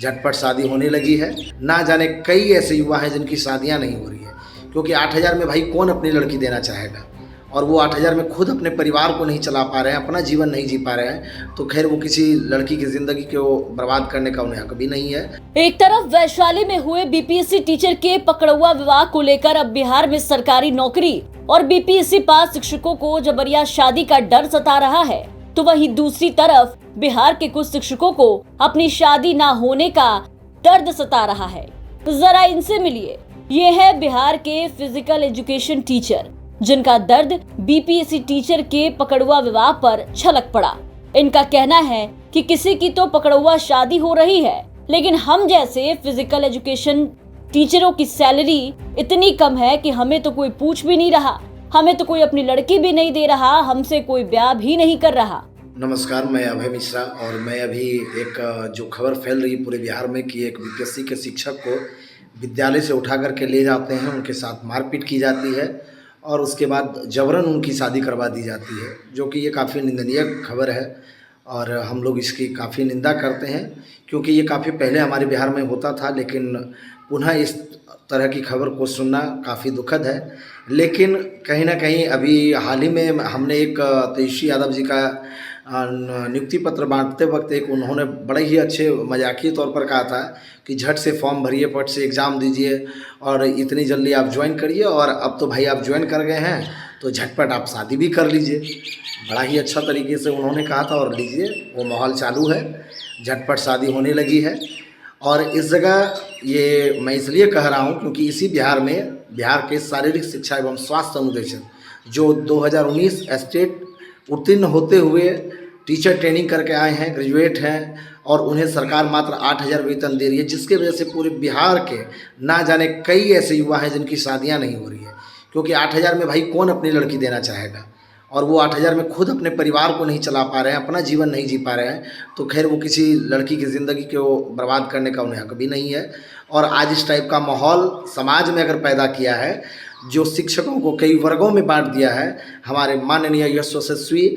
झटपट शादी होने लगी है। ना जाने कई ऐसे युवा हैं जिनकी शादियां नहीं हो रही है, क्योंकि 8,000 में भाई कौन अपनी लड़की देना चाहेगा, और वो 8,000 में खुद अपने परिवार को नहीं चला पा रहे हैं, अपना जीवन नहीं जी पा रहे हैं, तो खैर वो किसी लड़की की ज़िंदगी को बर्बाद करने का उन्हें हक भी नहीं है। एक तरफ वैशाली में हुए बीपीएससी टीचर के पकड़ुआ विवाह को लेकर अब बिहार में सरकारी नौकरी और बीपीएससी पास शिक्षकों को जबरिया शादी का डर सता रहा है, तो वहीं दूसरी तरफ बिहार के कुछ शिक्षकों को अपनी शादी ना होने का दर्द सता रहा है। जरा इनसे मिलिए। ये है बिहार के फिजिकल एजुकेशन टीचर, जिनका दर्द बीपीएससी टीचर के पकड़ुआ विवाह पर छलक पड़ा। इनका कहना है कि किसी की तो पकड़ुआ शादी हो रही है, लेकिन हम जैसे फिजिकल एजुकेशन टीचरों की सैलरी इतनी कम है कि हमें तो कोई पूछ भी नहीं रहा, हमें तो कोई अपनी लड़की भी नहीं दे रहा, हमसे कोई ब्याह भी नहीं कर रहा। नमस्कार, मैं अभय मिश्रा और मैं अभी एक जो खबर फैल रही पूरे बिहार में कि एक बीपीएससी के शिक्षक को विद्यालय से उठा करके ले जाते हैं, उनके साथ मारपीट की जाती है और उसके बाद जबरन उनकी शादी करवा दी जाती है, जो कि ये काफ़ी निंदनीय खबर है और हम लोग इसकी काफ़ी निंदा करते हैं, क्योंकि ये काफ़ी पहले हमारे बिहार में होता था, लेकिन पुनः इस तरह की खबर को सुनना काफ़ी दुखद है। लेकिन कहीं ना कहीं अभी हाल ही में हमने एक तेजस्वी यादव जी का नियुक्ति पत्र बांटते वक्त एक उन्होंने बड़े ही अच्छे मजाकिया तौर पर कहा था कि झट से फॉर्म भरिए, फट से एग्ज़ाम दीजिए और इतनी जल्दी आप ज्वाइन करिए, और अब तो भाई आप ज्वाइन कर गए हैं तो झटपट आप शादी भी कर लीजिए। बड़ा ही अच्छा तरीके से उन्होंने कहा था और लीजिए वो माहौल चालू है, झटपट शादी होने लगी है। और इस जगह ये मैं इसलिए कह रहा हूँ क्योंकि इसी बिहार में बिहार के शारीरिक शिक्षा एवं स्वास्थ्य अनुदेशक जो 2019 स्टेट उत्तीर्ण होते हुए टीचर ट्रेनिंग करके आए हैं, ग्रेजुएट हैं, और उन्हें सरकार मात्र 8,000 वेतन दे रही है, जिसके वजह से पूरे बिहार के ना जाने कई ऐसे युवा हैं जिनकी शादियां नहीं हो रही है, क्योंकि 8,000 में भाई कौन अपनी लड़की देना चाहेगा, और वो 8,000 में खुद अपने परिवार को नहीं चला पा रहे हैं, अपना जीवन नहीं जी पा रहे हैं, तो खैर वो किसी लड़की की ज़िंदगी को बर्बाद करने का उन्हें हक भी नहीं है। और आज इस टाइप का माहौल समाज में अगर पैदा किया है, जो शिक्षकों को कई वर्गों में बांट दिया है, हमारे माननीय यशस्वी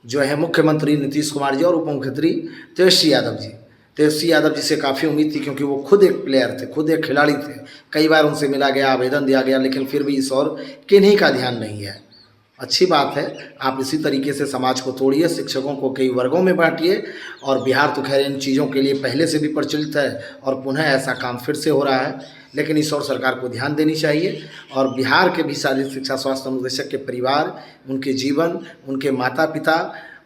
जो है मुख्यमंत्री नीतीश कुमार जी और उप मुख्यमंत्री तेजस्वी यादव जी से काफ़ी उम्मीद थी, क्योंकि वो खुद एक प्लेयर थे, खुद एक खिलाड़ी थे। कई बार उनसे मिला गया, आवेदन दिया गया, लेकिन फिर भी इस और किन्हीं का ध्यान नहीं है। अच्छी बात है, आप इसी तरीके से समाज को तोड़िए, शिक्षकों को कई वर्गों में बांटिए, और बिहार तो खैर इन चीज़ों के लिए पहले से भी प्रचलित है और पुनः ऐसा काम फिर से हो रहा है, लेकिन इस और सरकार को ध्यान देनी चाहिए। और बिहार के भी शारीरिक शिक्षा स्वास्थ्य अनुदेशक के परिवार, उनके जीवन, उनके माता पिता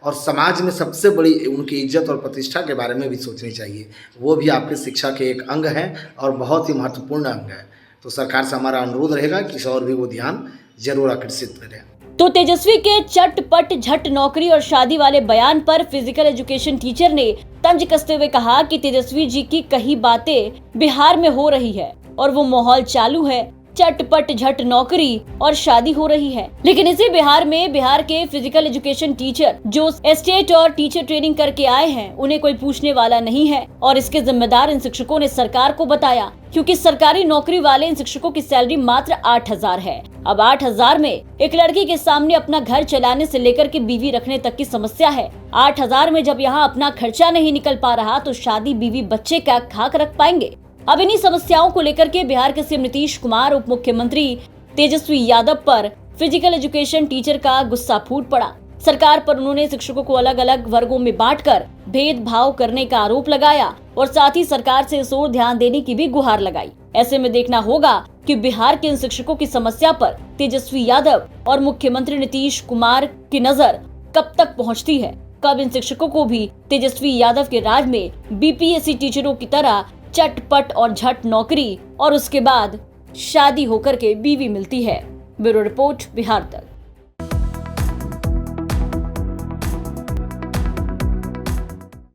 और समाज में सबसे बड़ी उनकी इज्जत और प्रतिष्ठा के बारे में भी सोचनी चाहिए। वो भी आपके शिक्षा के एक अंग हैं और बहुत ही महत्वपूर्ण अंग है। तो सरकार से हमारा अनुरोध रहेगा कि इस और भी वो ध्यान जरूर आकर्षित करें। तो तेजस्वी के चटपट झट नौकरी और शादी वाले बयान पर फिजिकल एजुकेशन टीचर ने तंज कसते हुए कहा कि तेजस्वी जी की कही बातें बिहार में हो रही है और वो माहौल चालू है, चटपट झट नौकरी और शादी हो रही है। लेकिन इसी बिहार में बिहार के फिजिकल एजुकेशन टीचर जो स्टेट और टीचर ट्रेनिंग करके आए हैं, उन्हें कोई पूछने वाला नहीं है, और इसके जिम्मेदार इन शिक्षकों ने सरकार को बताया, क्योंकि सरकारी नौकरी वाले इन शिक्षकों की सैलरी मात्र 8,000 है। अब 8,000 में एक लड़की के सामने अपना घर चलाने से लेकर के बीवी रखने तक की समस्या है। 8,000 में जब यहाँ अपना खर्चा नहीं निकल पा रहा, तो शादी बीवी बच्चे क्या खाक रख पाएंगे। अब इन्हीं समस्याओं को लेकर के बिहार के सीएम नीतीश कुमार, उप मुख्यमंत्री तेजस्वी यादव पर फिजिकल एजुकेशन टीचर का गुस्सा फूट पड़ा। सरकार पर उन्होंने शिक्षकों को अलग अलग वर्गों में बांटकर भेदभाव करने का आरोप लगाया और साथ ही सरकार से इस ओर ध्यान देने की भी गुहार लगाई। ऐसे में देखना होगा कि बिहार के इन शिक्षकों की समस्या पर तेजस्वी यादव और मुख्यमंत्री नीतीश कुमार की नजर कब तक पहुंचती है, कब इन शिक्षकों को भी तेजस्वी यादव के राज में बीपीएससी टीचरों की तरह चटपट और झट नौकरी और उसके बाद शादी होकर के बीवी मिलती है। ब्यूरो रिपोर्ट, बिहार तक।